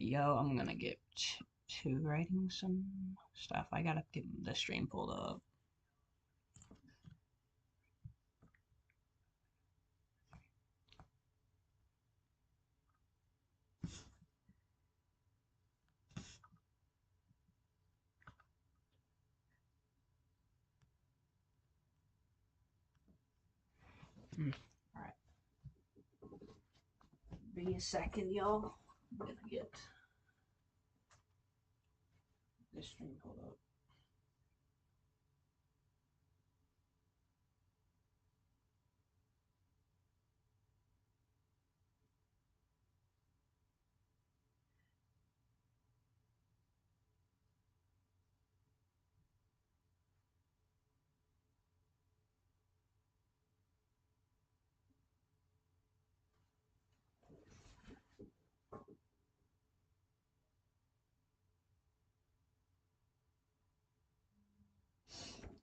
Yo, I'm gonna get to writing some stuff. I gotta get the stream pulled up. All right, be a second, y'all. I'm gonna get this stream pulled up.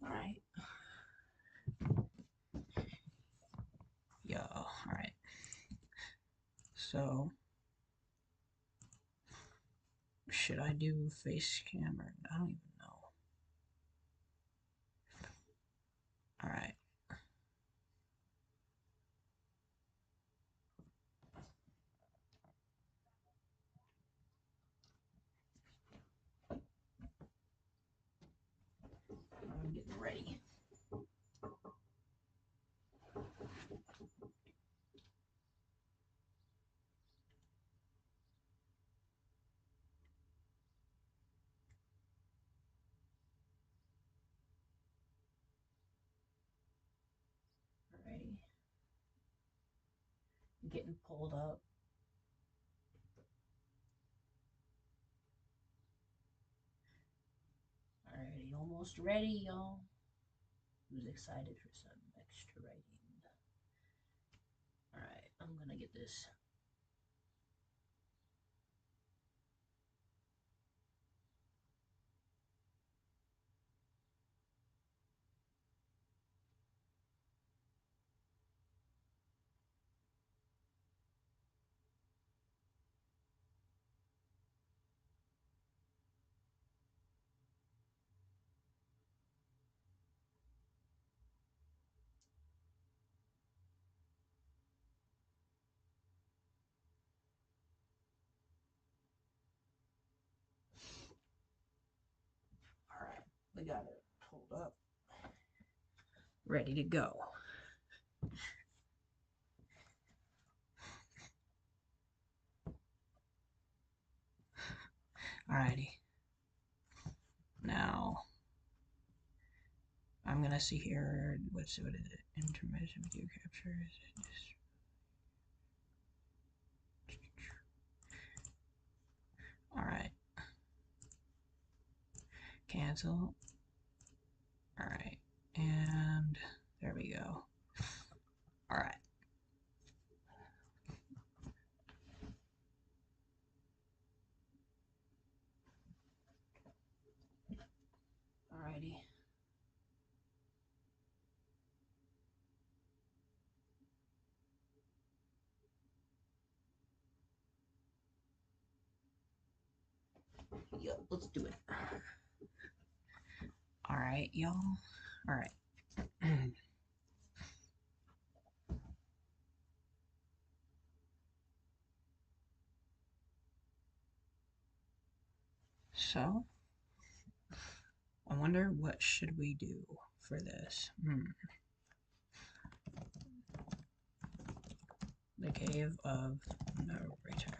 All right, yo. All right. So, should I do face cam or I don't even know. All right. I'm getting ready. Alrighty. Getting pulled up. Alrighty, almost ready, y'all. Who's excited for some extra writing? Alright, I'm gonna get this. Alright, we got it pulled up. Ready to go. Alrighty. Now, I'm gonna see here. What is it? Intermission video capture. Is it just... Alright. Cancel. Alright. And there we go. Alright. Alrighty. Yep, let's do it. Alright, y'all. Alright. So, I wonder what should we do for this? The Cave of No Return.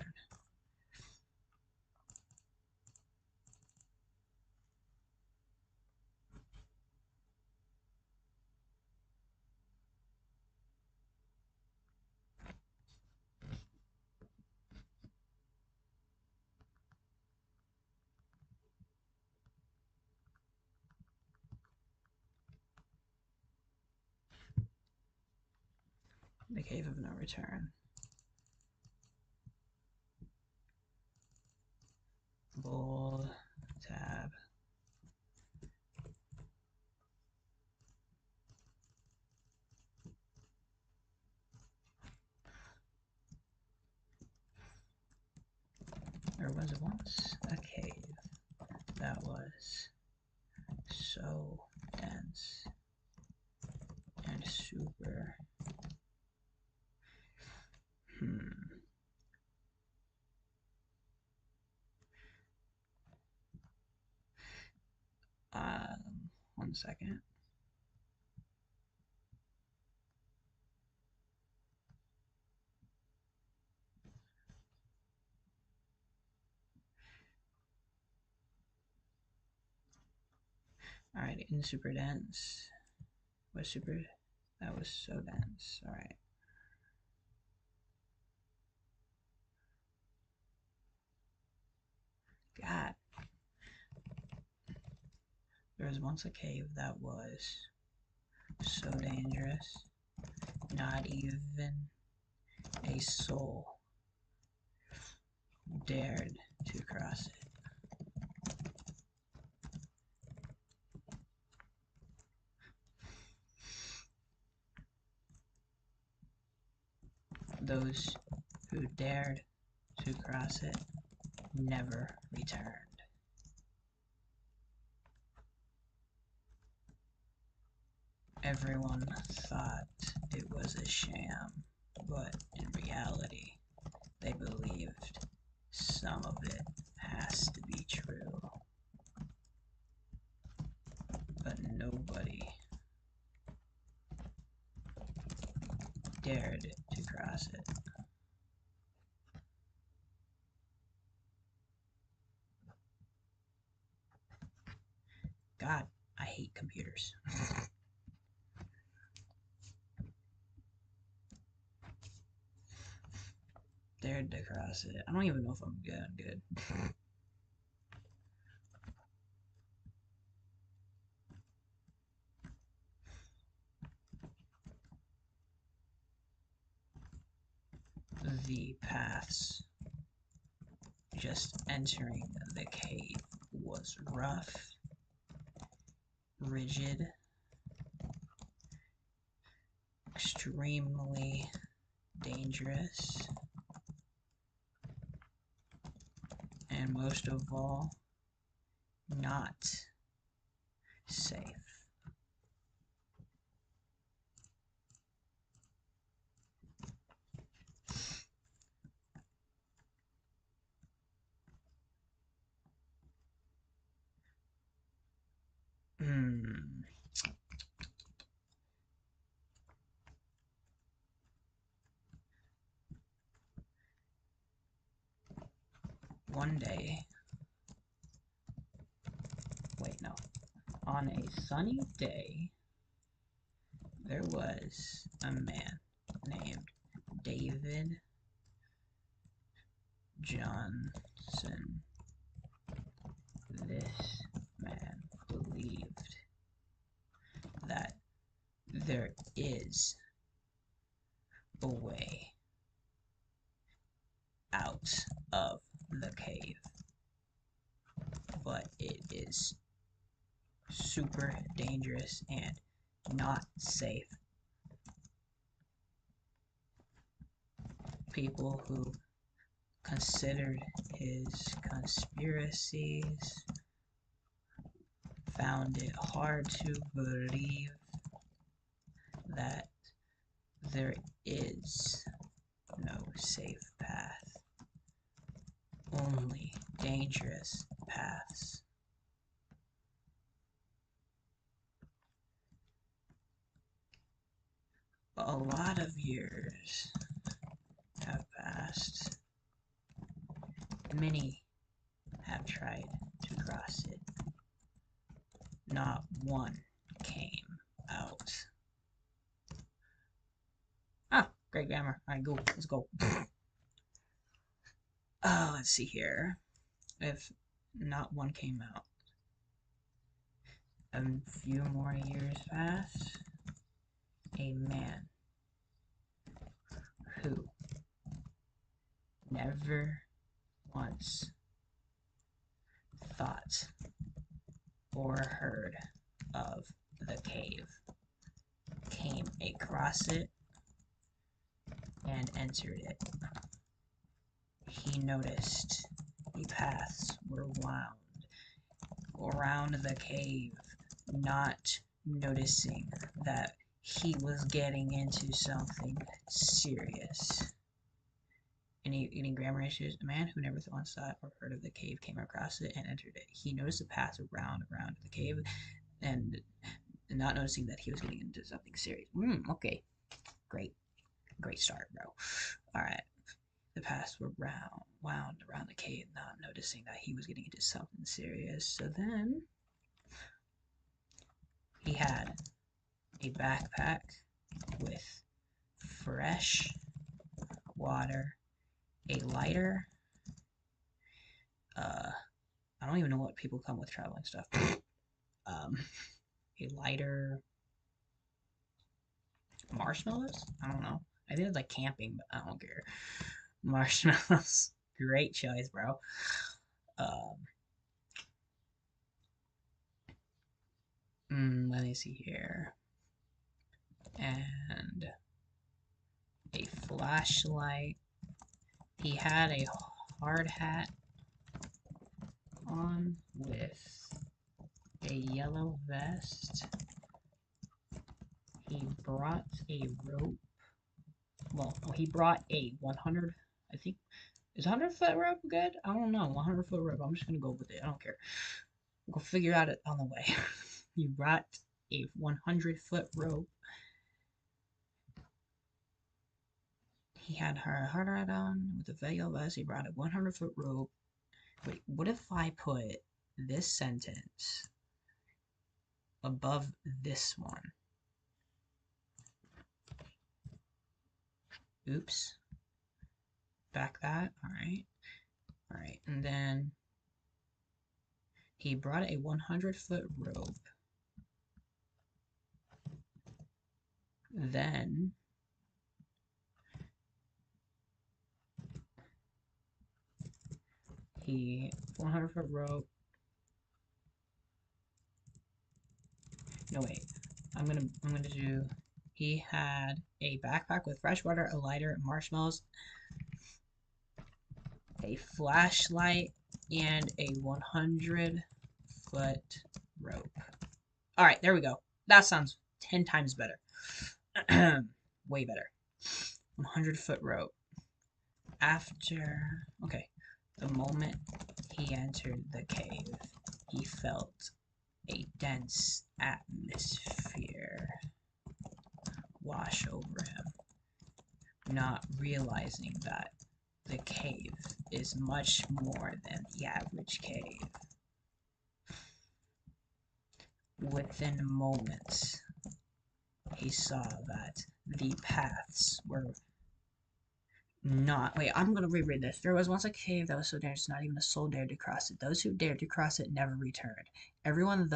The Cave of No Return. Bold tab. There was a a cave that was so dense and super one second. Alright, in super dense. Was super, that was so dense. Alright. God. There was once a cave that was so dangerous, not even a soul dared to cross it. Those who dared to cross it never returned. Everyone thought it was a sham, but in reality, they believed some of it has to be true. But nobody dared to cross it. God, I hate computers. Dared to cross it. I don't even know if I'm good. The paths just entering the cave was rough, rigid, extremely dangerous, and most of all, not safe. One day, on a sunny day, there was a man named David Johnson. This man believed that there is a way out of the cave, but it is super dangerous and not safe. People who considered his conspiracies found it hard to believe that there is no safe path, only dangerous paths. A lot of years have passed. Many have tried to cross it. Not one came out. Ah, great grammar. Alright, go. Let's go. Let's see here. If not one came out. A few more years pass. A man who never once thought or heard of the cave came across it and entered it. He noticed the paths around the cave, not noticing that he was getting into something serious. Any grammar issues? A man who never once thought or heard of the cave came across it and entered it. He noticed the path around the cave and not noticing that he was getting into something serious. Okay. Great start, bro. Alright. The paths were wound around the cave, not noticing that he was getting into something serious. So then he had a backpack with fresh water, a lighter. I don't even know what people come with traveling stuff. A lighter, marshmallows. I don't know. I think it's like camping, but I don't care. Marshmallows, great choice, bro. Let me see here. And a flashlight. He had a hard hat on with a yellow vest. He brought a rope. Well, he brought a 100, I think. Is 100-foot rope good? I don't know. 100-foot rope. I'm just gonna go with it. I don't care. We'll figure out it on the way. He brought a 100-foot rope. He had her hard hat on with a veil vest. He brought a 100-foot rope. Wait, what if I put this sentence above this one? Oops. Back that. Alright. Alright. And then he brought a 100-foot rope. Then he 100-foot rope. No wait. I'm gonna do. He had a backpack with fresh water, a lighter, marshmallows, a flashlight, and a 100-foot rope. Alright, there we go. That sounds 10 times better. Way better. 100-foot rope. After... Okay. The moment he entered the cave, he felt a dense atmosphere wash over him, not realizing that the cave is much more than the average cave. Within moments, he saw that the paths were not... Wait, I'm gonna reread this. There was once a cave that was so dangerous, not even a soul dared to cross it. Those who dared to cross it never returned. Everyone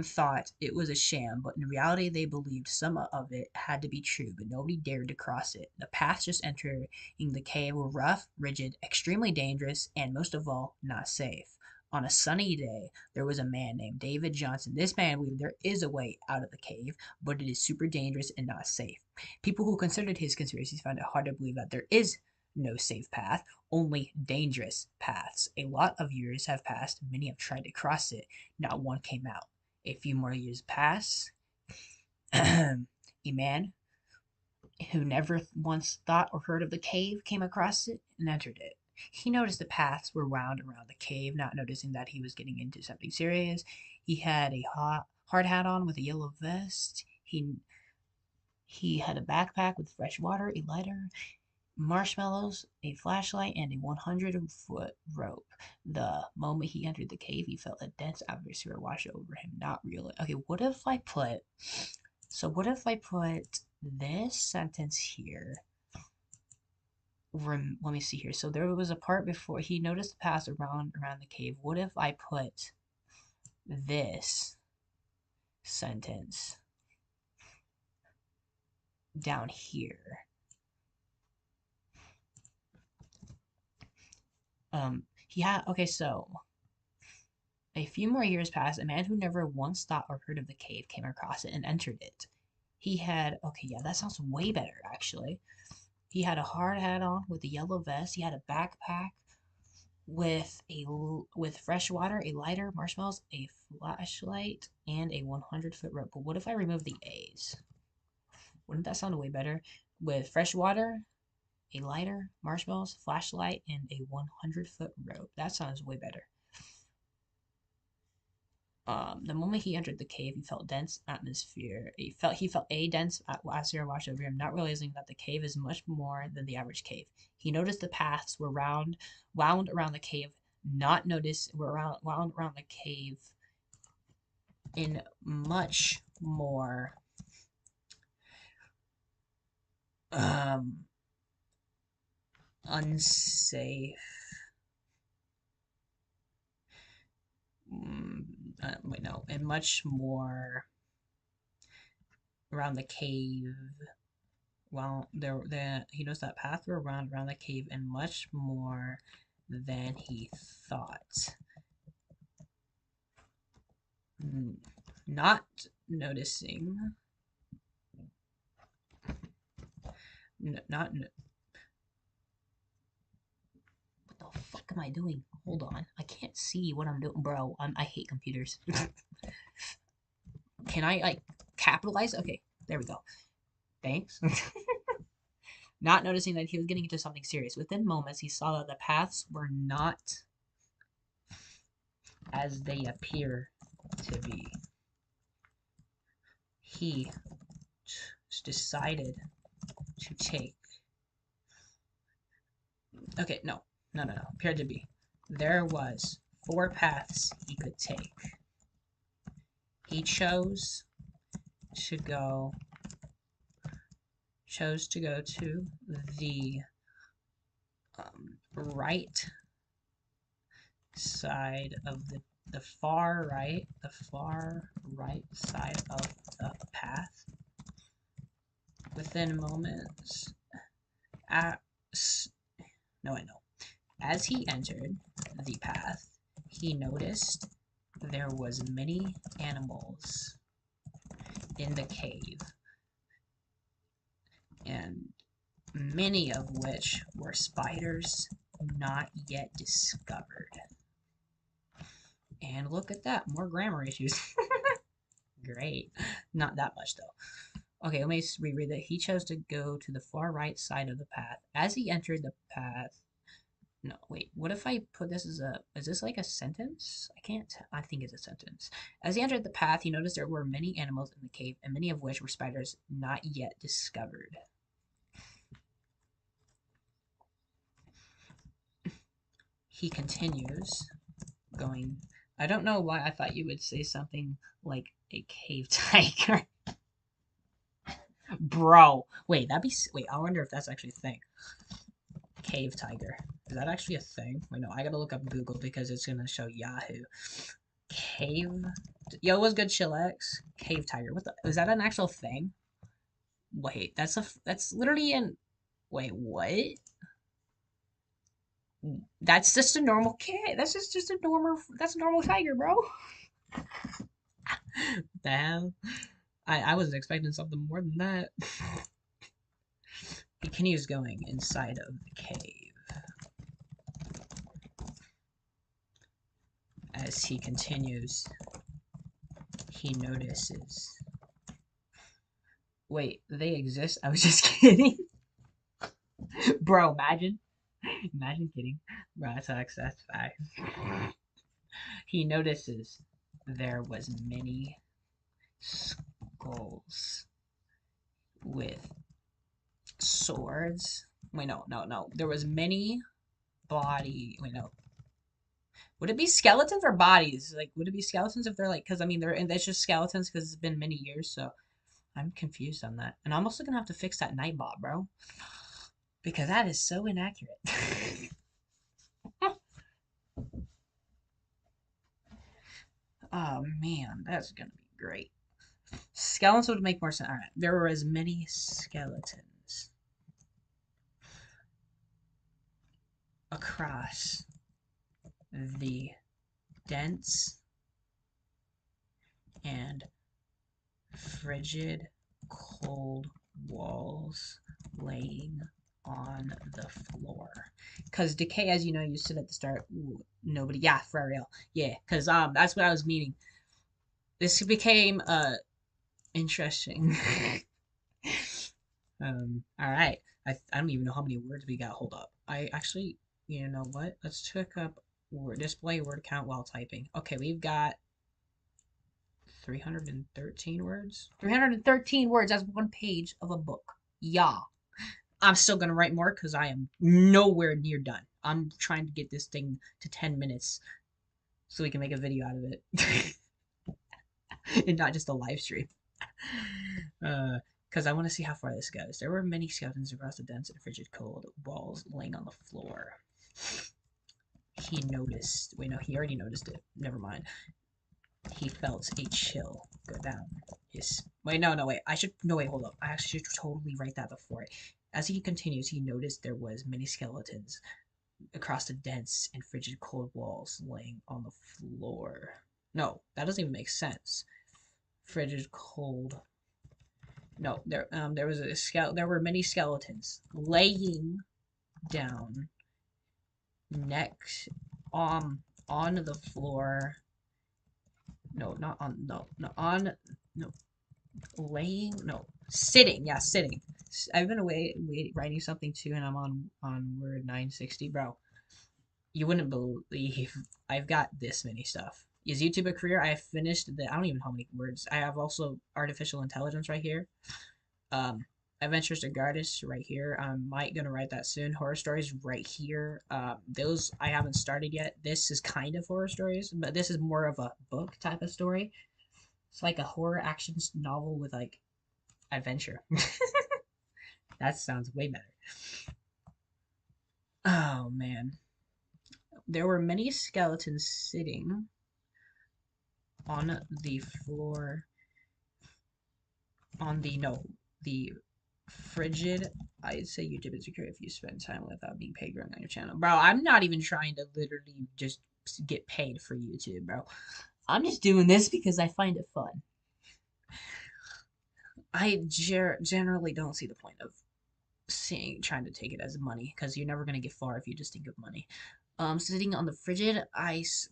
thought it was a sham, but in reality they believed some of it had to be true, but nobody dared to cross it. The paths just entering the cave were rough, rigid, extremely dangerous, and most of all, not safe. On a sunny day, there was a man named David Johnson. This man believed there is a way out of the cave, but it is super dangerous and not safe. People who considered his conspiracies found it hard to believe that there is no safe path, only dangerous paths. A lot of years have passed, many have tried to cross it, not one came out. A few more years pass. A man who never once thought or heard of the cave came across it and entered it. He noticed the paths were wound around the cave, not noticing that he was getting into something serious. He had a hard hat on with a yellow vest. He had a backpack with fresh water, a lighter, marshmallows, a flashlight, and a 100-foot rope. The moment he entered the cave, he felt a dense atmosphere wash over him, not real. Okay, what if I put this sentence here? Let me see here. So there was a part before he noticed the paths around the cave. What if I put this sentence down here? Okay, so a few more years passed. A man who never once thought or heard of the cave came across it and entered it. He had, okay, yeah, that sounds way better, actually. He had a hard hat on with a yellow vest. He had a backpack with fresh water, a lighter, marshmallows, a flashlight, and a 100-foot rope. But what if I remove the A's? Wouldn't that sound way better? With fresh water, a lighter, marshmallows, flashlight, and a 100-foot rope. That sounds way better. The moment he entered the cave, he felt dense atmosphere. He felt a dense atmosphere wash over him, not realizing that the cave is much more than the average cave. He noticed the paths were wound around the cave, not notice were wound around the cave in much more um unsafe. Wait, no, and much more around the cave. Well, he knows that path were around the cave and much more than he thought. Not noticing. Not. What the fuck am I doing? Hold on. I can't see what I'm doing, bro. I hate computers. Can I like capitalize? Okay, there we go. Thanks. Not noticing that he was getting into something serious. Within moments, he saw that the paths were not as they appear to be. He decided to take. Okay, no. Appeared to be. There was 4 paths he could take. He chose to go to the right side of the far right side of the path. Within moments, as he entered the path, he noticed there was many animals in the cave, and many of which were spiders not yet discovered. And look at that, more grammar issues. Great. Not that much, though. Okay, let me reread that. He chose to go to the far right side of the path. As he entered the path... No, wait. What if I put this as a... Is this like a sentence? I think it's a sentence. As he entered the path, he noticed there were many animals in the cave, and many of which were spiders not yet discovered. He continues going... I don't know why I thought you would say something like a cave tiger. Bro. Wait, I wonder if that's actually a thing. Cave tiger. Is that actually a thing? Wait, no, I gotta look up Google because it's gonna show Yahoo. Cave... Yo, what's good, Chillax? Cave tiger. Is that an actual thing? Wait, that's literally an... Wait, what? That's just a normal cat. That's just a normal tiger, bro. Damn. I wasn't expecting something more than that. He continues going inside of the cave. As he continues, he notices. Wait, they exist? I was just kidding. Bro, imagine. Imagine kidding. Bro, that's facts. He notices there was many skulls with swords. Wait, no. There was many body. Wait, no. Would it be skeletons or bodies? Like, would it be skeletons if they're like? Because I mean, it's just skeletons because it's been many years. So I'm confused on that, and I'm also gonna have to fix that Nightbot, bro, because that is so inaccurate. Oh man, that's gonna be great. Skeletons would make more sense. All right, there were as many skeletons across the dense and frigid cold walls laying on the floor. Because decay, as you know, you said at the start, ooh, nobody, yeah, for real. Yeah, because that's what I was meaning. This became interesting. All right. I don't even know how many words we got. Hold up. I actually, you know what? Let's check up word display word count while typing. Okay, we've got 313 words. 313 words. That's one page of a book. Yeah. I'm still gonna write more because I am nowhere near done. I'm trying to get this thing to 10 minutes so we can make a video out of it. And not just a live stream. Because I want to see how far this goes. There were many skeletons across the dense and frigid cold walls laying on the floor. He noticed. Wait, no, he already noticed it. Never mind. He felt a chill go down his. Wait, no, wait. wait, hold up. I actually should totally write that before it. As he continues, he noticed there was many skeletons across the dense and frigid cold walls laying on the floor. No, that doesn't even make sense. Frigid cold. No, there was there were many skeletons laying down next on the floor. No, not on no on no laying no sitting. Yeah, sitting. I've been writing something too, and I'm on word 960, bro. You wouldn't believe I've got this many stuff. Is YouTube a career? I have finished the I don't even know how many words. I have also artificial intelligence right here. Um, Adventures to Gardas right here. I'm might gonna write that soon. Horror stories right here. Those I haven't started yet. This is kind of horror stories, but this is more of a book type of story. It's like a horror action novel with like adventure. That sounds way better. Oh man. There were many skeletons sitting on the floor on the no the frigid. I'd say YouTube is secure if you spend time without being paid growing on your channel. Bro, I'm not even trying to literally just get paid for YouTube, bro. I'm just doing this because I find it fun. I generally don't see the point of trying to take it as money because you're never going to get far if you just think of money. Sitting on the frigid ice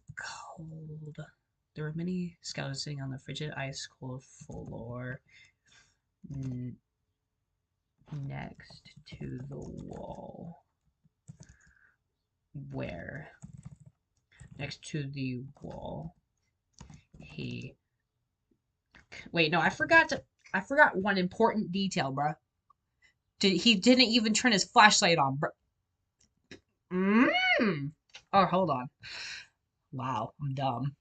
cold. There were many skeletons sitting on the frigid ice cold floor next to the wall. Where? Next to the wall. He. Wait, no, I forgot one important detail, bro. He didn't even turn his flashlight on, bro. Oh, hold on. Wow, I'm dumb.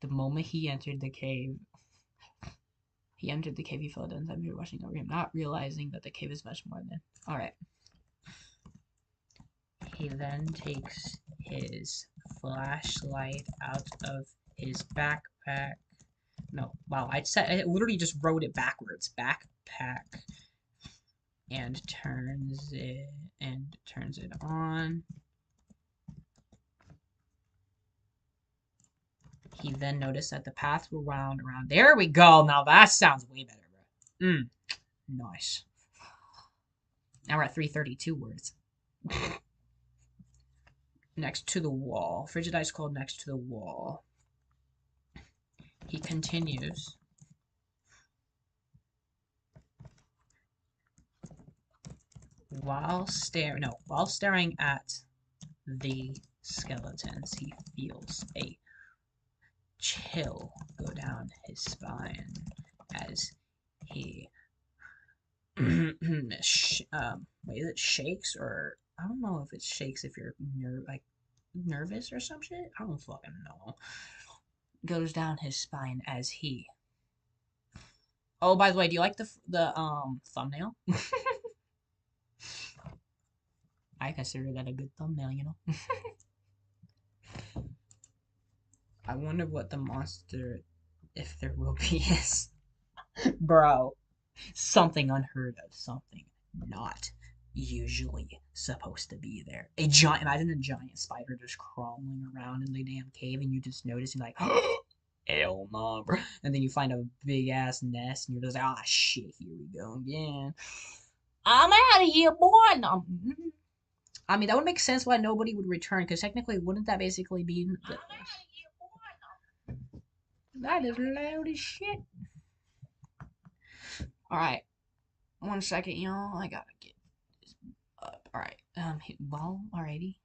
The moment he entered the cave, he fell down time rushing over him, not realizing that the cave is much more than. Alright. He then takes his flashlight out of his backpack. No, wow, I literally just wrote it backwards. Backpack. And turns it on. He then noticed that the paths were wound around. There we go. Now that sounds way better, bro. Nice. Now we're at 332 words. Next to the wall. Frigid ice cold next to the wall. He continues. While staring at the skeletons, he feels a chill go down his spine as he wait, is it shakes or I don't know if it shakes if you're nervous or some shit. I don't fucking know. Goes down his spine as he. Oh, by the way, do you like the thumbnail? I consider that a good thumbnail, you know. I wonder what the monster, if there will be, is. Bro, something unheard of, something not usually supposed to be there. Imagine a giant spider just crawling around in the damn cave and you just notice and like, hell no, bro. And then you find a big ass nest and you're just like, ah, shit, here we go again. I'm out of here, boy. No, I mean, that would make sense why nobody would return, because technically, wouldn't that basically be that is loud as shit. Alright, 1 second, y'all. I gotta get this up. Alright, well, alrighty.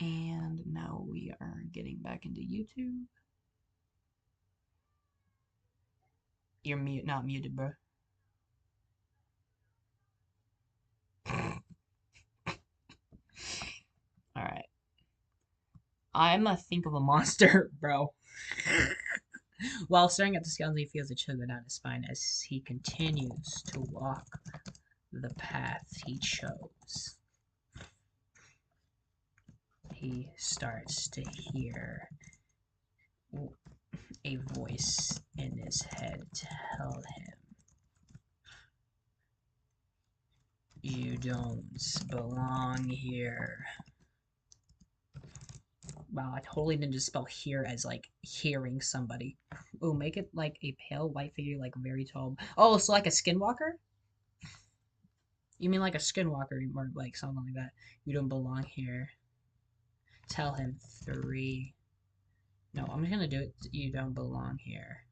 And now we are getting back into YouTube. You're not muted, bro. Alright. I'm gonna think of a monster, bro. While staring at the skeleton, he feels a chill go down his spine as he continues to walk the path he chose. He starts to hear a voice in his head tell him, "You don't belong here." Wow, I totally didn't just spell "hear" as like hearing somebody. Oh, make it like a pale white figure, like very tall. Oh, so like a skinwalker? You mean like a skinwalker, or like something like that? You don't belong here. Tell him 3. No, I'm just gonna do it. You don't belong here.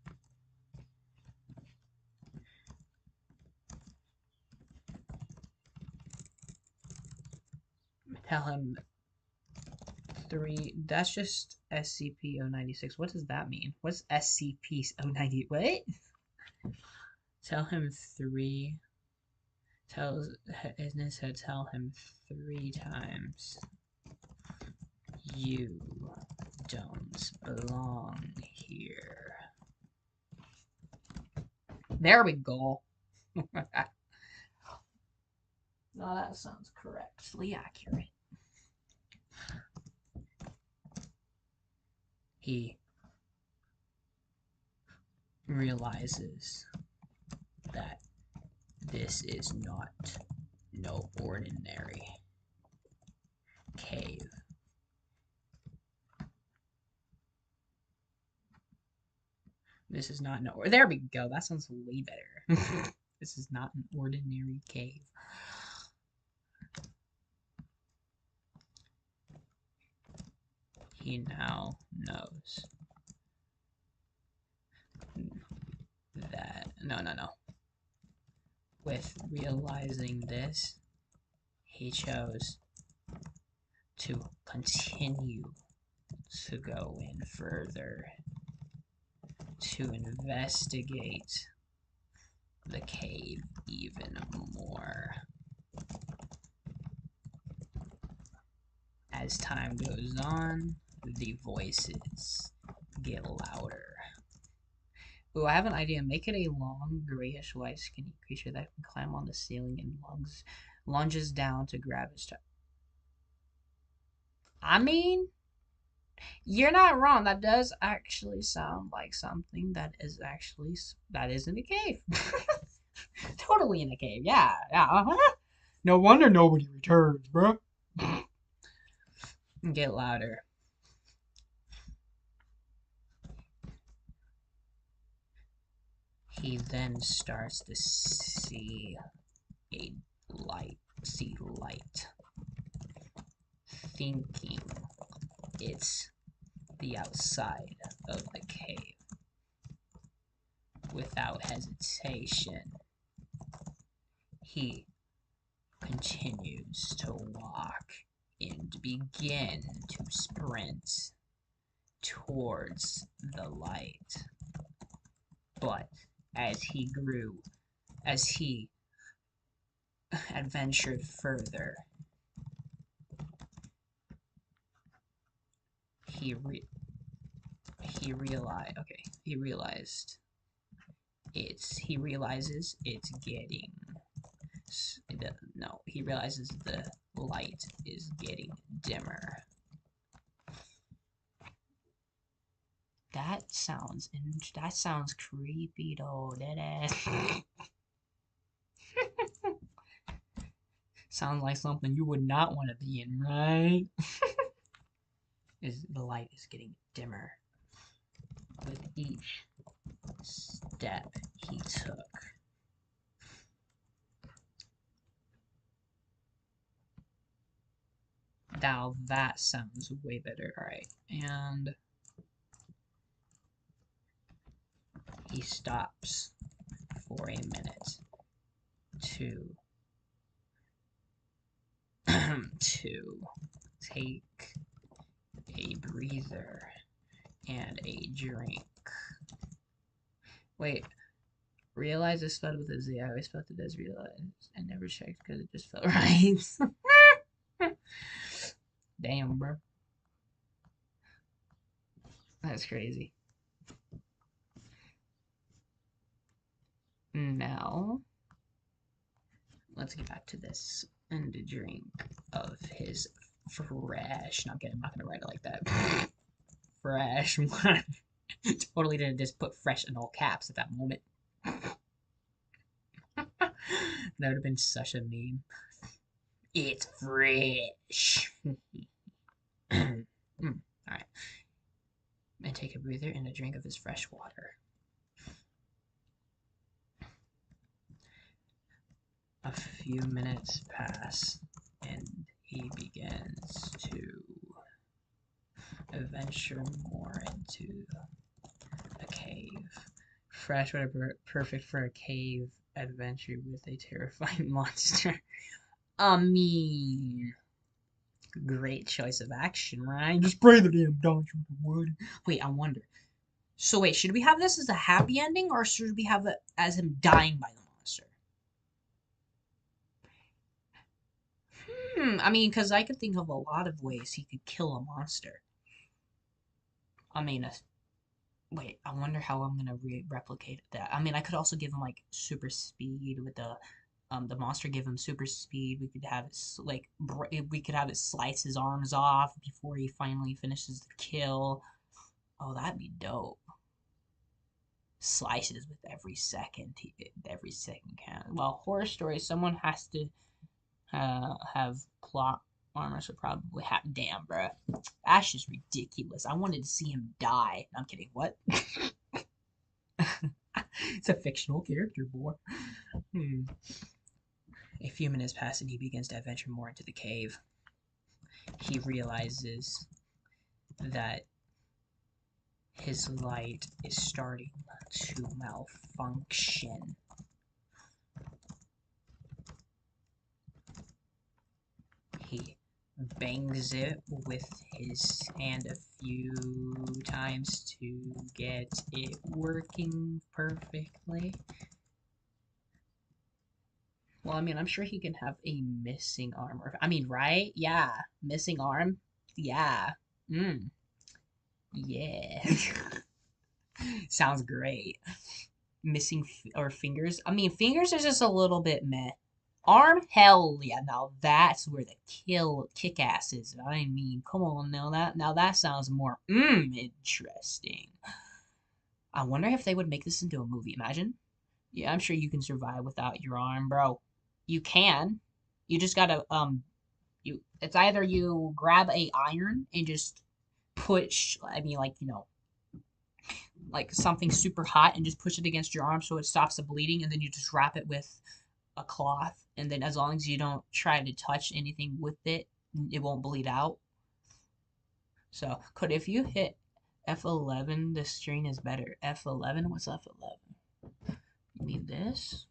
Tell him 3. That's just SCP-096. What does that mean? What's SCP-090? What? Tell him 3. Tells in his head. Tell him 3 times. You don't belong here. There we go. No, that sounds correctly accurate. He realizes that this is not no ordinary cave. This is not no. There we go. That sounds way better. This is not an ordinary cave. He now knows that no. With realizing this, he chose to continue to go in further to investigate the cave even more. As time goes on, the voices get louder. Ooh, I have an idea. Make it a long, grayish white skinny creature that can climb on the ceiling and lunges down to grab his child. I mean, you're not wrong. That does actually sound like something that is in a cave. Totally in a cave. Yeah. No wonder nobody returns, bro. Get louder. He then starts to see light, thinking it's the outside of the cave. Without hesitation, he continues to walk and begin to sprint towards the light. But as he adventured further, he realizes it's getting he realizes the light is getting dimmer. That sounds creepy though. That ass. Sounds like something you would not want to be in, right? is the light is getting dimmer with each step he took. Now that sounds way better. Alright, and he stops for a minute to to take a breather and a drink. Wait, realize it spelled with a Z. I always spelled it as realize. I never checked because it just felt right. Damn, bro. That's crazy. Now, let's get back to this and the drink of his fresh. No, I'm kidding. I'm not gonna write it like that. Fresh. Totally didn't just put fresh in all caps at that moment. That would have been such a meme. It's fresh. Alright. And take a breather and a drink of his fresh water. A few minutes pass, and he begins to venture more into a cave. Fresh water, perfect for a cave adventure with a terrifying monster. I mean, great choice of action, right? Just spray the damn dog with the wood. Wait, I wonder. So wait, should we have this as a happy ending, or should we have it as him dying by the monster? I mean, because I could think of a lot of ways he could kill a monster. I mean, wait, I wonder how I'm gonna replicate that. I mean, I could also give him like super speed with the monster give him super speed. We could have it like we could have it slice his arms off before he finally finishes the kill. Oh, that'd be dope. Slices with every second count. Well, horror story, someone has to have plot armor, so probably have. Damn, bro, Ash is ridiculous. I wanted to see him die. I'm kidding. What? It's a fictional character, boy. A few minutes pass and he begins to adventure more into the cave. He realizes that his light is starting to malfunction. He bangs it with his hand a few times to get it working perfectly. Well, I mean, I'm sure he can have a missing arm. I mean, right? Yeah. Missing arm? Yeah. Yeah. Sounds great. Missing or fingers? I mean, fingers is just a little bit meh. Arm? Hell yeah. Now that's where the kick ass is. I mean, come on now that sounds more interesting. I wonder if they would make this into a movie. Imagine. Yeah, I'm sure you can survive without your arm, bro. You can. You just gotta it's either you grab a iron and just push, I mean, like, like something super hot and just push it against your arm so it stops the bleeding, and then you just wrap it with a cloth, and then as long as you don't try to touch anything with it, it won't bleed out. So could if you hit F11, the screen is better. F11? What's F11? You mean this?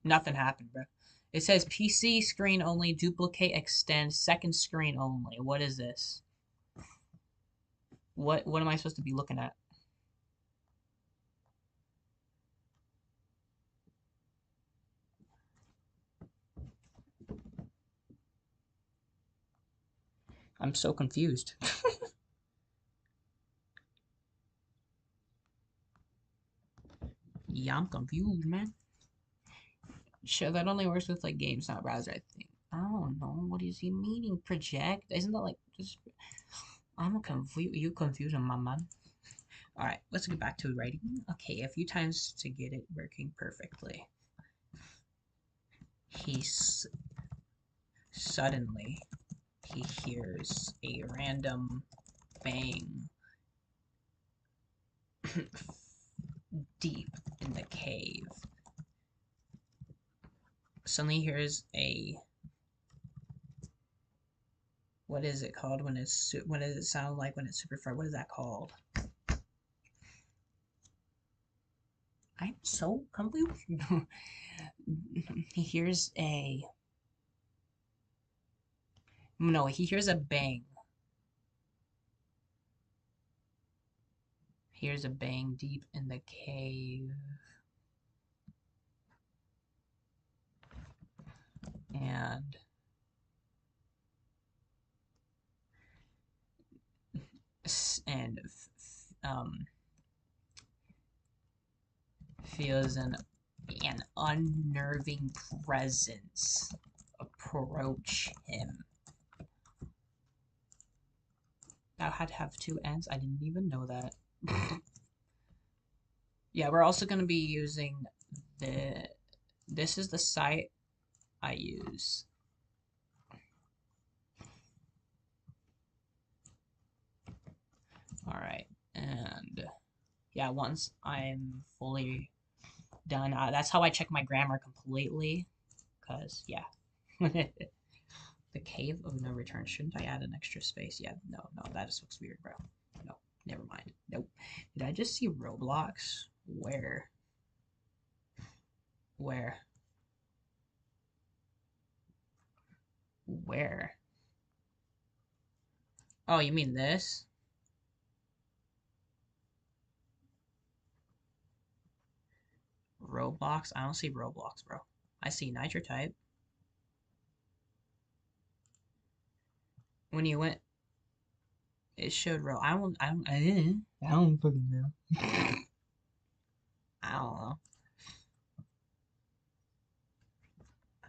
Nothing happened, bro. It says PC screen only, duplicate, extend, second screen only. What is this? What am I supposed to be looking at? I'm so confused. Yeah, I'm confused, man. Sure, that only works with like games, not browser, I think. I don't know. What is he meaning? Project? Isn't that like just? I'm confused. You confusing my man. All right, let's get back to writing. Okay, a few times to get it working perfectly. Suddenly he hears a random bang deep in the cave. Suddenly here's a... What is it called when it's... What does it sound like when it's super far? What is that called? I'm so confused. He hears a... No, he hears a bang. Here's a bang deep in the cave. And feels an unnerving presence approach him. That had to have two ends. I didn't even know that. Yeah, we're also going to be using the... This is the site I use. Alright, and yeah, once I'm fully done, that's how I check my grammar completely, because, yeah. The Cave of No Return. Shouldn't I add an extra space? Yeah, no, that just looks weird, bro. No, never mind. Nope. Did I just see Roblox? Where? Where? Where? Oh, you mean this? Roblox? I don't see Roblox, bro. I see Nitrotype. When you went, it showed I don't fucking know. I don't know.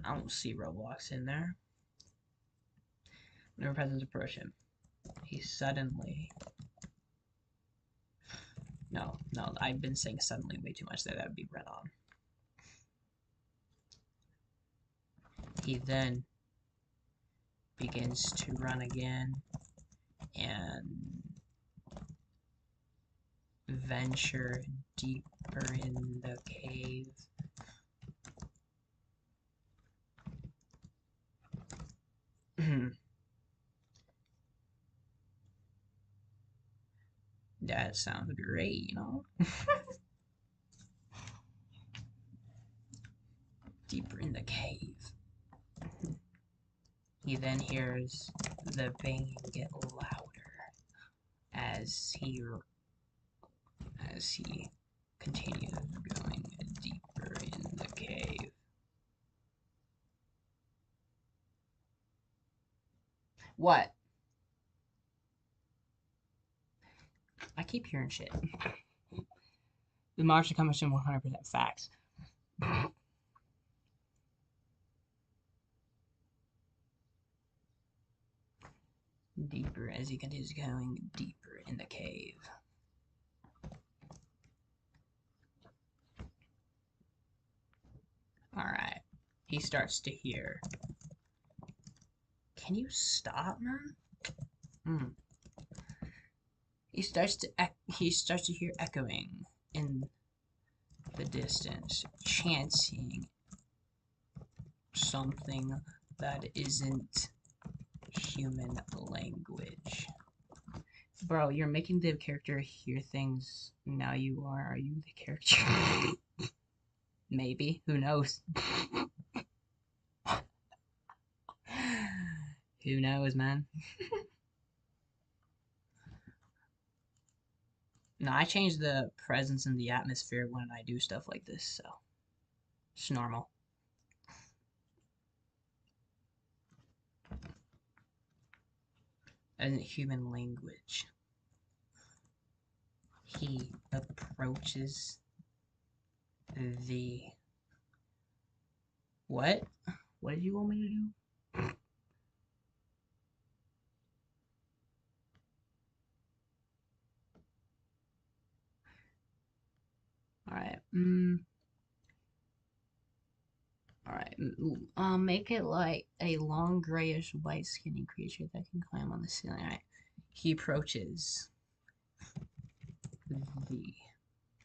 I don't see Roblox in there. Whenever presents approach him, he suddenly... No, I've been saying suddenly way too much there. That would be read on. He then begins to run again and venture deeper in the cave. That sounds great, you know? Deeper in the cave. He then hears the banging get louder as he continues going deeper in the cave. What? I keep hearing shit. The Martian comes in 100% facts. Deeper as he continues going deeper in the cave. Alright. He starts to hear. Can you stop, man? He starts to hear echoing in the distance, chanting something that isn't human language. Bro, you're making the character hear things. Now you are. Are you the character? Maybe. Who knows? Who knows, man? No, I change the presence in the atmosphere when I do stuff like this, so it's normal. Isn't human language. He approaches the... What? What did you want me to do? Alright, Alright, make it like a long grayish white skinny creature that can climb on the ceiling. Alright. He approaches the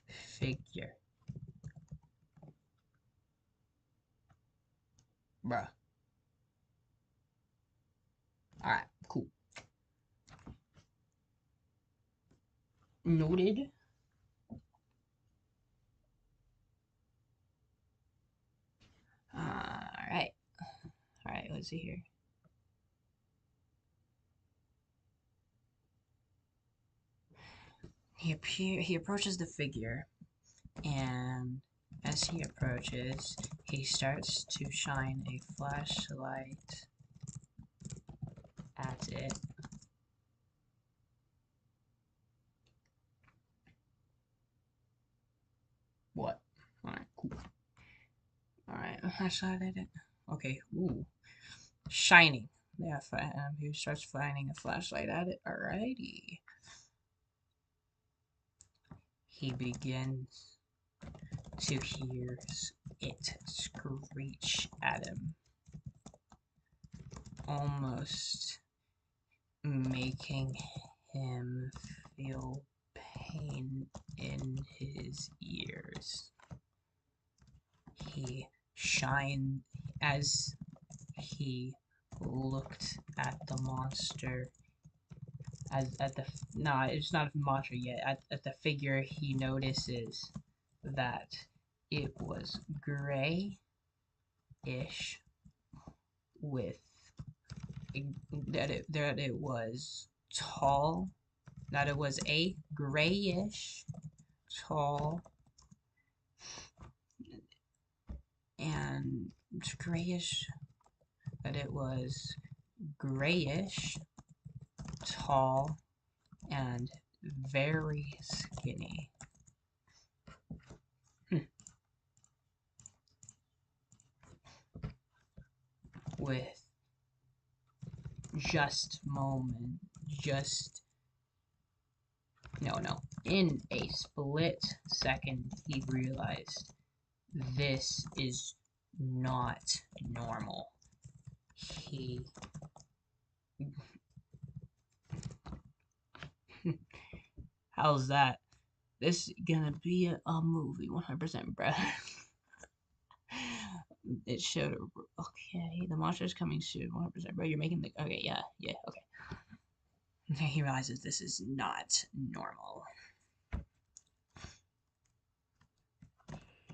figure. Bruh. Alright, cool. Noted. Alright. Alright, let's see here. He approaches the figure, and as he approaches, he starts to shine a flashlight at it. What? Alright, cool. Alright, flashlight at it. Okay, ooh. Shining. Yeah, he starts shining a flashlight at it. Alrighty. He begins to hear it screech at him, almost making him feel pain in his ears. He shined as he looked at the monster. It's not a monster yet. At the figure, he notices that it was grayish with that it was tall, that it was a grayish, tall, and grayish, that it was grayish, tall, and very skinny. With in a split second, he realized this is not normal. How's that? This is gonna be a movie, 100%, bruh. It showed. Okay, the monster's coming soon, 100%, bro. You're making the. Okay, yeah, okay. Okay, he realizes this is not normal.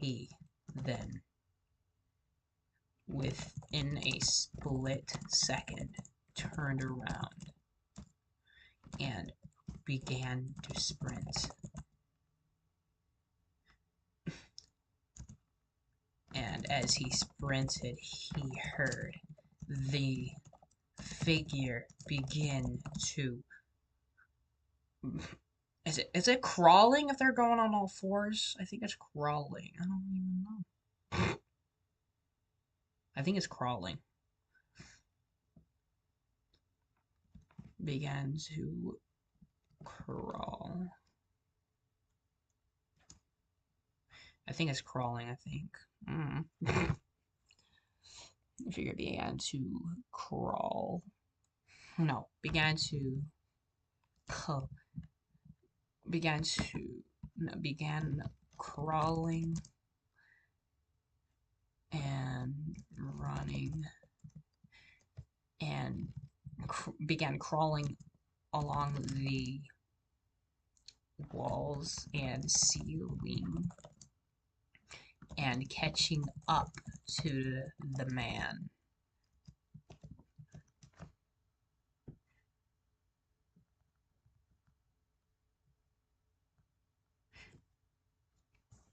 He then, within a split second, turned around and began to sprint. And as he sprinted, he heard the figure begin to... Is it crawling if they're going on all fours? I think it's crawling. I don't even know. I think it's crawling. Began to crawl. I think it's crawling, I think. The figure began to crawl. No, began crawling and running and began crawling along the walls and ceiling and catching up to the man.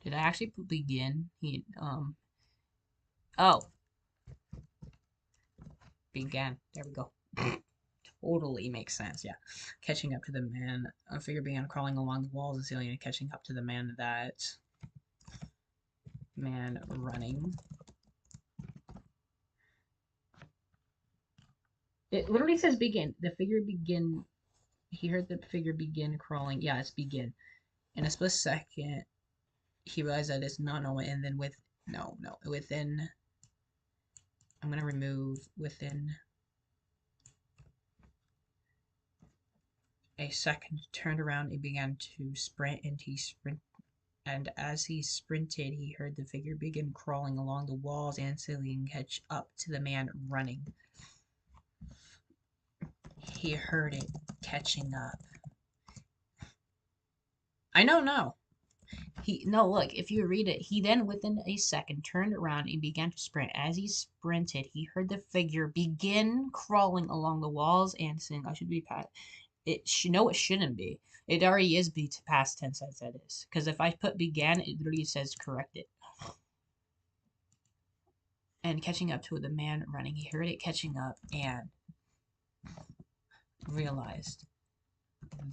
Did I actually begin? Oh. Began. There we go. Totally makes sense, yeah. Catching up to the man. A figure began crawling along the walls and ceiling and catching up to the man running. It literally says begin. The figure begin. He heard the figure begin crawling. Yeah, it's begin. In a split second, he realized that it's not normal, and then within... I'm gonna remove within... a second turned around and began to sprint, and as he sprinted, he heard the figure begin crawling along the walls and ceiling catch up to the man running. He heard it catching up. I know, no. Look, if you read it, he then within a second turned around and began to sprint. As he sprinted, he heard the figure begin crawling along the walls and saying, I should be past. It shouldn't be. It already is past tense as it is. Because if I put began, it literally says correct it. And catching up to the man running, he heard it catching up and realized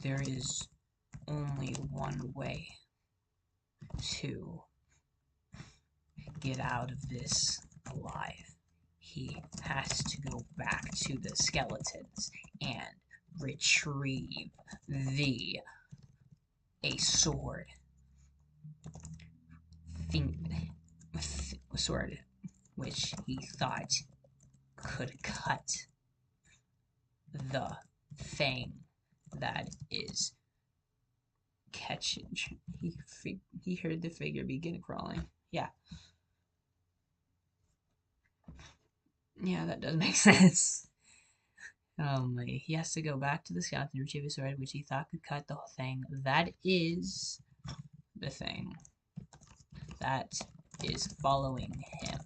there is only one way to get out of this alive. He has to go back to the skeletons and retrieve a sword. Sword which he thought could cut the thing that is catching. He heard the figure begin crawling. Yeah. Yeah, that does make sense. He has to go back to the skeleton to retrieve a sword which he thought could cut the whole thing. That is the thing that is following him.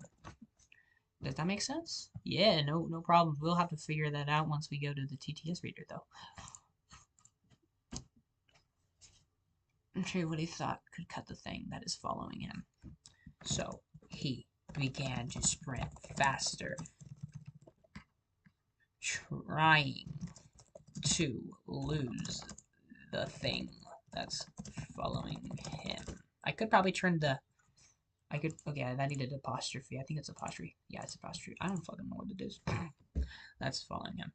Does that make sense? Yeah, no problem. We'll have to figure that out once we go to the TTS reader, though. I'm sure what he thought could cut the thing that is following him. So, he began to sprint faster, trying to lose the thing that's following him. I could probably turn the... okay, that needed apostrophe. I think it's apostrophe. Yeah, it's apostrophe. I don't fucking know what it is. That's following him.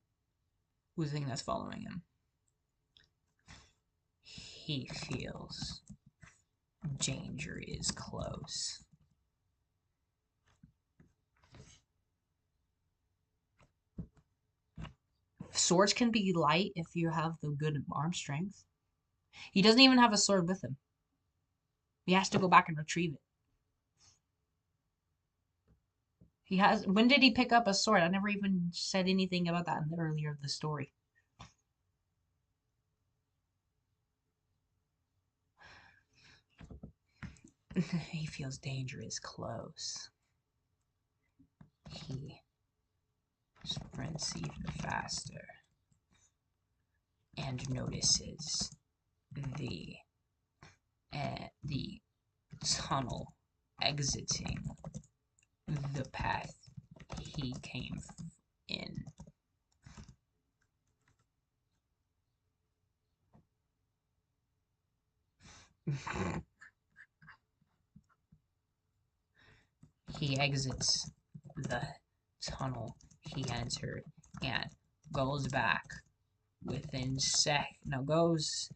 Who's the thing that's following him? He feels danger is close. Swords can be light if you have the good arm strength. He doesn't even have a sword with him. He has to go back and retrieve it. He has... When did he pick up a sword? I never even said anything about that in the earlier of the story. He feels danger is close. He sprints even faster and notices the tunnel exiting the path he came in. He exits the tunnel he entered and goes back goes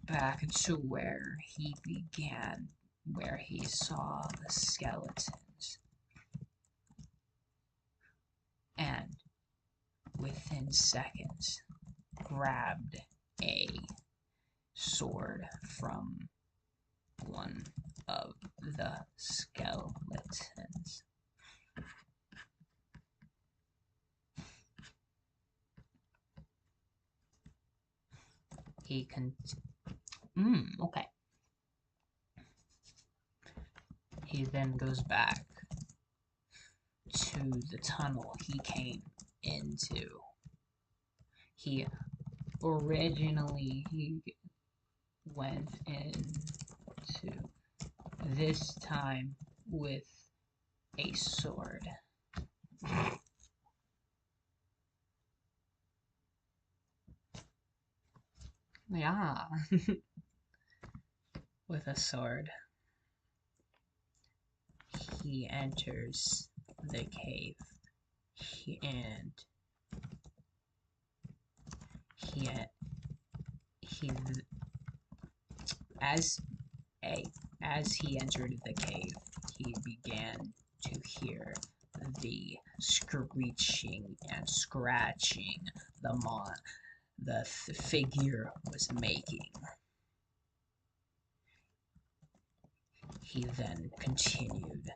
back to where he began, where he saw the skeletons. And within seconds, grabbed a sword from one of the skeletons. Okay. He then goes back to the tunnel he came into. He went into this time with a sword. Yeah. With a sword. He enters the cave. As he entered the cave, he began to hear the screeching and scratching the figure was making. He then continued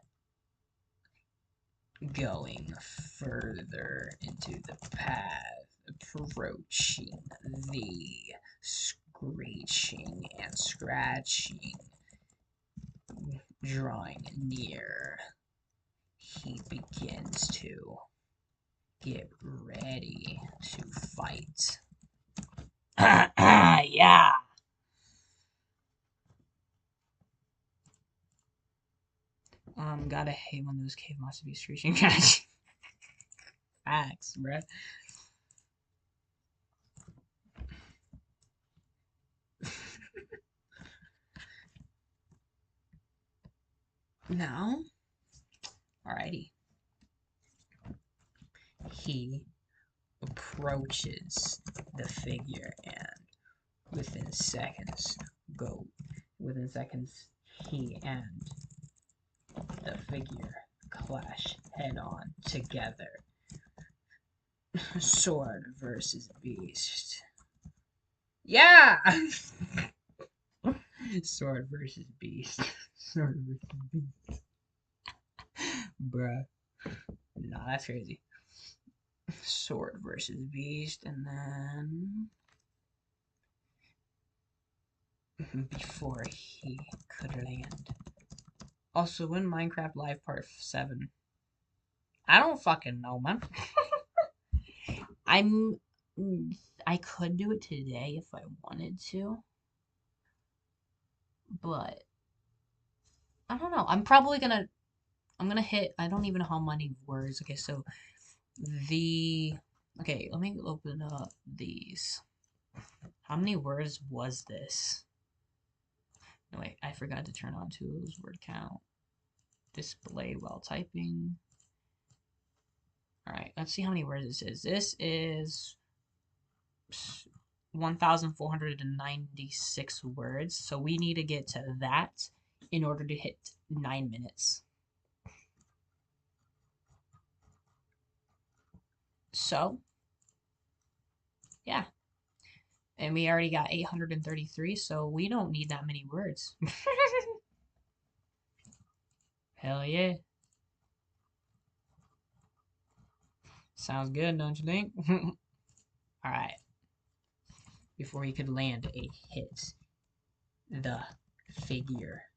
going further into the path, approaching the screeching and scratching, drawing near. He begins to get ready to fight. Yeah. Gotta hate when those cave monsters be screeching. Facts, bruh. Now, alrighty. He approaches the figure and within seconds, he and the figure clash head on together. Sword versus beast. Yeah! Sword versus beast. Sword versus beast. Bruh. Nah, that's crazy. Sword versus beast, and then before he could land. Also, when Minecraft Live Part 7? I don't fucking know, man. I could do it today if I wanted to, but I don't know. I'm gonna hit. I don't even know how many words. Okay, so okay, let me open up these. How many words was this? No, wait, I forgot to turn on tools, word count, display while typing. Alright, let's see how many words this is. This is 1,496 words, so we need to get to that in order to hit 9 minutes. So, yeah. And we already got 833, so we don't need that many words. Hell yeah. Sounds good, don't you think? Alright. Before he could land a hit, the figure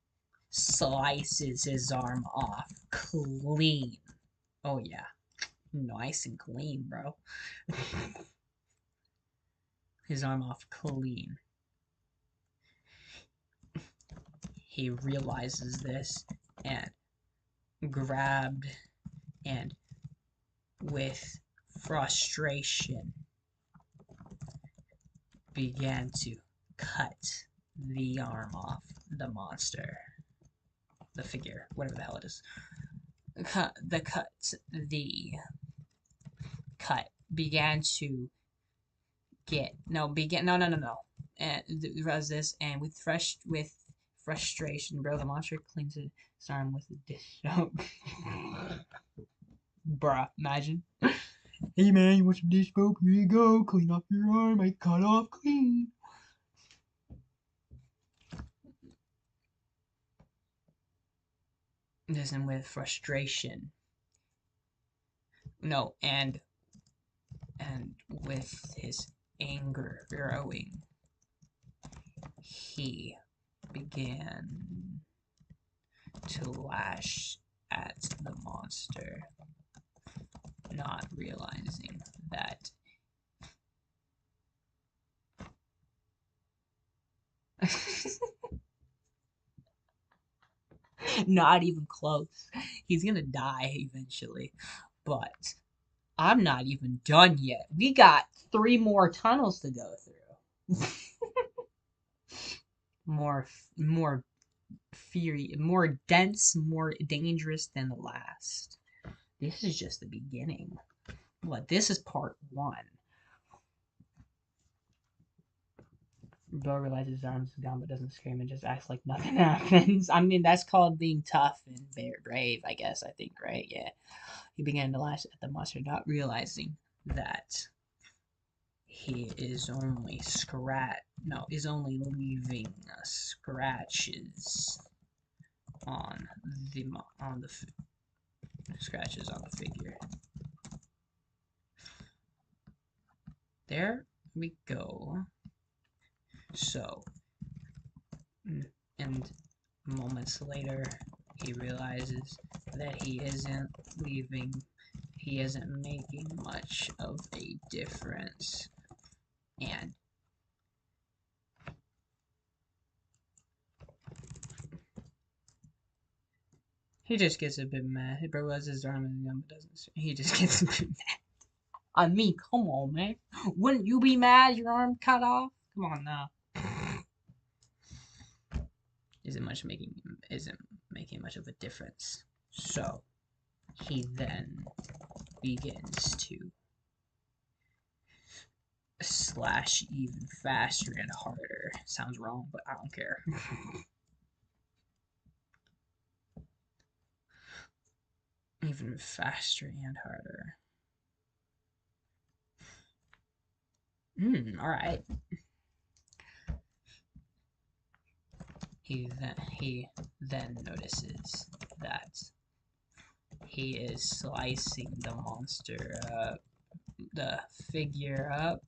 slices his arm off clean. Oh yeah. Nice and clean, bro. His arm off clean. He realizes this and grabbed and with frustration began to cut the arm off the monster. The figure, whatever the hell it is. The cut began to no. And was this and with frustration, bro, the monster cleans his arm with a dish soap. Bruh, imagine. Hey man, you want some dish soap? Here you go. Clean off your arm. I cut off clean. Listen, with frustration. No, and with his anger growing, he began to lash at the monster, not realizing that not even close. He's gonna die eventually, but I'm not even done yet. We got 3 more tunnels to go through. more fury, more dense, more dangerous than the last. This is just the beginning. What? This is part 1. Bro realizes his arms are gone but doesn't scream and just acts like nothing happens. I mean, that's called being tough and brave, I guess, I think, right? Yeah. He began to lash at the monster, not realizing that he is only is only leaving scratches on the scratches on the figure. There we go. So, and moments later, he realizes that he isn't making much of a difference. And he just gets a bit mad. He realizes his arm is young, but doesn't. He just gets a bit mad. I mean, come on, man. Wouldn't you be mad your arm cut off? Come on now. Isn't making much of a difference. So he then begins to slash even faster and harder. Sounds wrong, but I don't care. Even faster and harder. Alright. He then notices that he is slicing the figure up.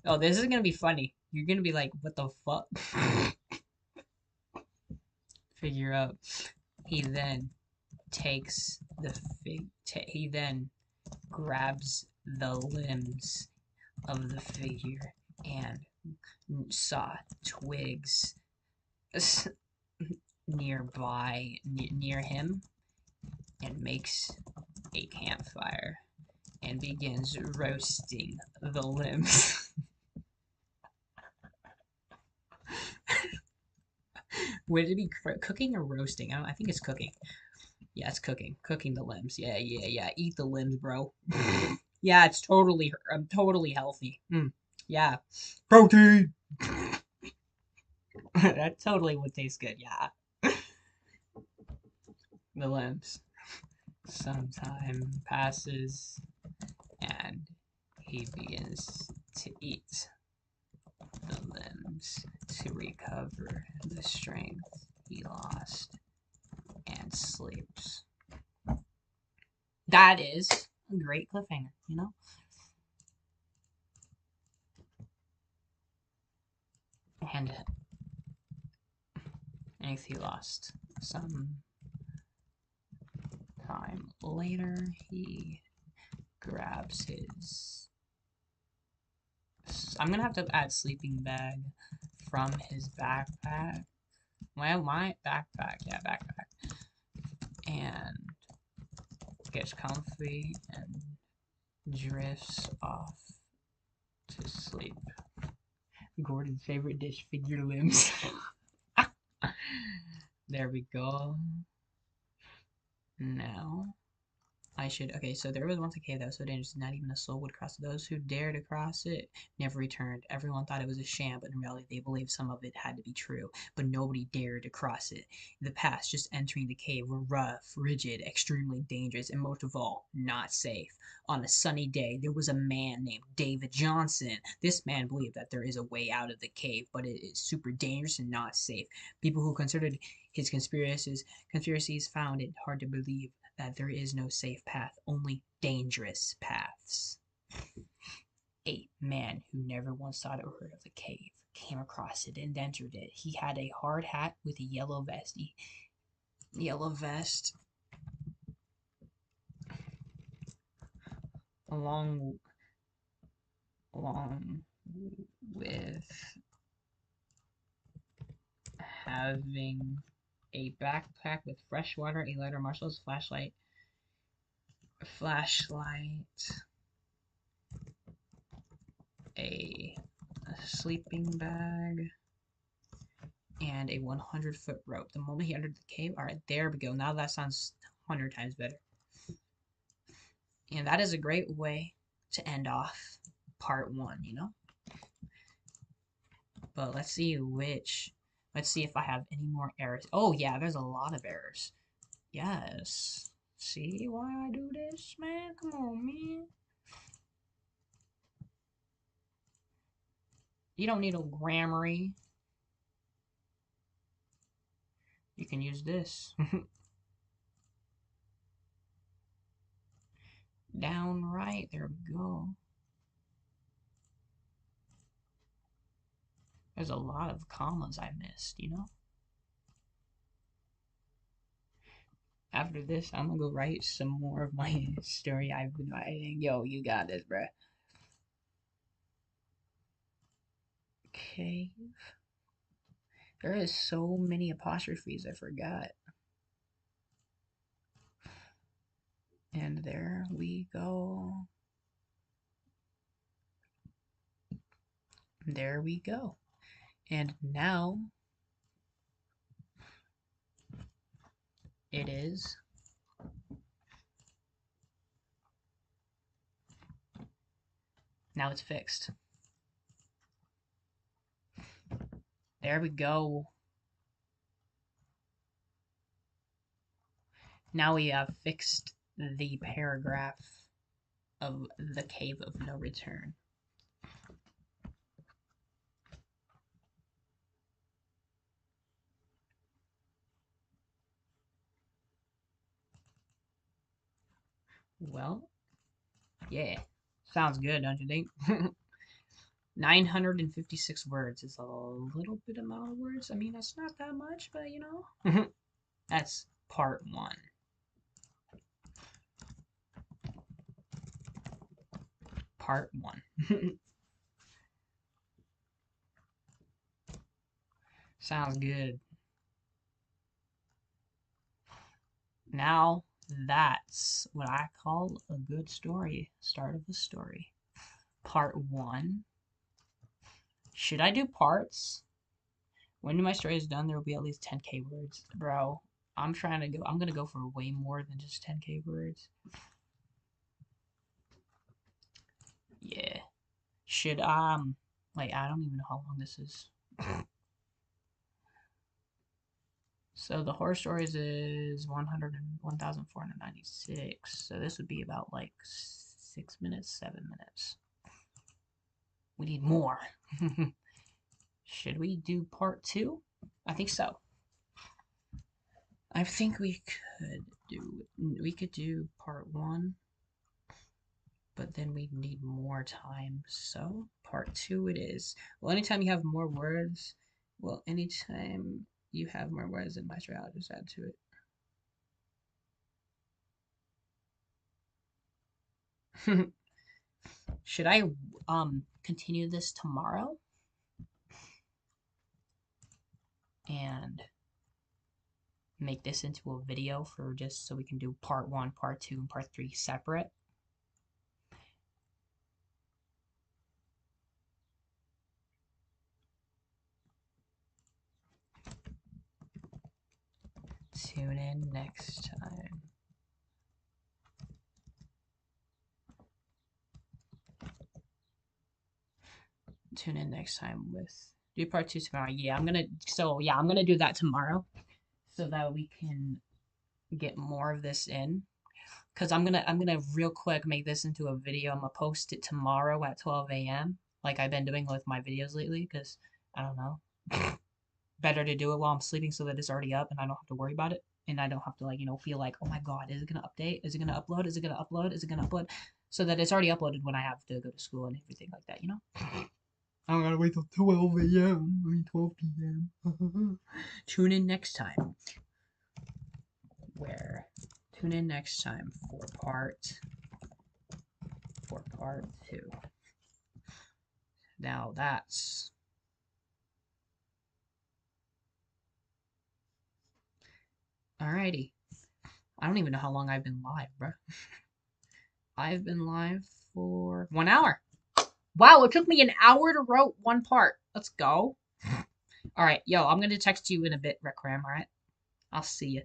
Oh, this is gonna be funny. You're gonna be like, what the fuck? Figure up. He then takes he then grabs the limbs of the figure and saw twigs near him and makes a campfire and begins roasting the limbs. Would it be cooking or roasting? I think it's cooking. Yeah, it's cooking. Cooking the limbs. Yeah. Eat the limbs, bro. Yeah, it's totally healthy. Yeah. Protein! That totally would taste good, yeah. The limbs. Some time passes, and he begins to eat the limbs to recover the strength he lost and sleeps. That is a great cliffhanger, you know? And he lost some time later, he grabs his... I'm gonna have to add sleeping bag from his backpack. Well, my backpack, yeah, backpack. And gets comfy and drifts off to sleep. Gordon's favorite dish, figure limbs. There we go. Now, okay, so there was once a cave that was so dangerous not even a soul would cross it. Those who dared to cross it never returned. Everyone thought it was a sham, but in reality they believed some of it had to be true. But nobody dared to cross it. The paths just entering the cave were rough, rigid, extremely dangerous, and most of all, not safe. On a sunny day, there was a man named David Johnson. This man believed that there is a way out of the cave, but it is super dangerous and not safe. People who considered his conspiracies found it hard to believe that there is no safe path, only dangerous paths. A man who never once thought or heard of the cave came across it and entered it. He had a hard hat with a yellow vest. Along with having a backpack with fresh water, a lighter, Marshall's flashlight, a sleeping bag, and a 100-foot rope. The moment he entered the cave, alright, there we go. Now that sounds 100 times better. And that is a great way to end off part 1, you know? But let's see if I have any more errors. Oh yeah, there's a lot of errors. Yes. See why I do this, man? Come on, man. You don't need a Grammarly. You can use this. Down right, there we go. There's a lot of commas I missed, you know? After this, I'm gonna go write some more of my story I've been writing. Yo, you got this, bruh. Okay. There is so many apostrophes I forgot. And there we go. There we go. And now it is now it's fixed. There we go. Now we have fixed the paragraph of the Cave of No Return. Well, yeah. Sounds good, don't you think? 956 words is a little bit amount of words. I mean, that's not that much, but you know. That's part one. Part one. Sounds good. Now, that's what I call a good story. Start of the story. Part one. Should I do parts? When my story is done, there will be at least 10k words. Bro, I'm gonna go for way more than just 10k words. Yeah. Should, like, I don't even know how long this is. So the horror stories is 1,496. So this would be about like 6 minutes, 7 minutes. We need more. Should we do part two? I think so. I think we could do part one, but then we need more time. So part two it is. Well, anytime you have more words, anytime you have more words in my story, I'll just add to it. Should I continue this tomorrow? And make this into a video for just so we can do part one, part two, and part three separate. Tune in next time. Tune in next time with do part two tomorrow. Yeah, I'm gonna do that tomorrow so that we can get more of this in. Cause I'm gonna real quick make this into a video. I'm gonna post it tomorrow at 12 a.m. like I've been doing with my videos lately. Cause I don't know, better to do it while I'm sleeping so that it's already up and I don't have to worry about it. And I don't have to like, feel like, oh my god, is it gonna update? Is it gonna upload? Is it gonna upload? Is it gonna upload? So that it's already uploaded when I have to go to school and everything like that, I don't gotta wait till 12 a.m. I mean 12 p.m. Tune in next time. Tune in next time for part two. Now that's alrighty. I don't even know how long I've been live, bro. I've been live for 1 hour. Wow, it took me an hour to write one part. Let's go. Alright, yo, I'm gonna text you in a bit, Recram, alright? I'll see you.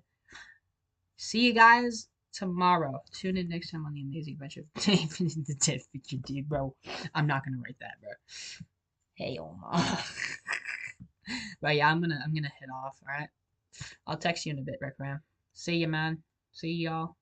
See you guys tomorrow. Tune in next time on the Amazing Adventure of the Dead Picture Dude, bro. I'm not gonna write that, bro. Hey, Omar. But yeah, I'm gonna head off, alright? I'll text you in a bit, Recram. See you, man. See y'all.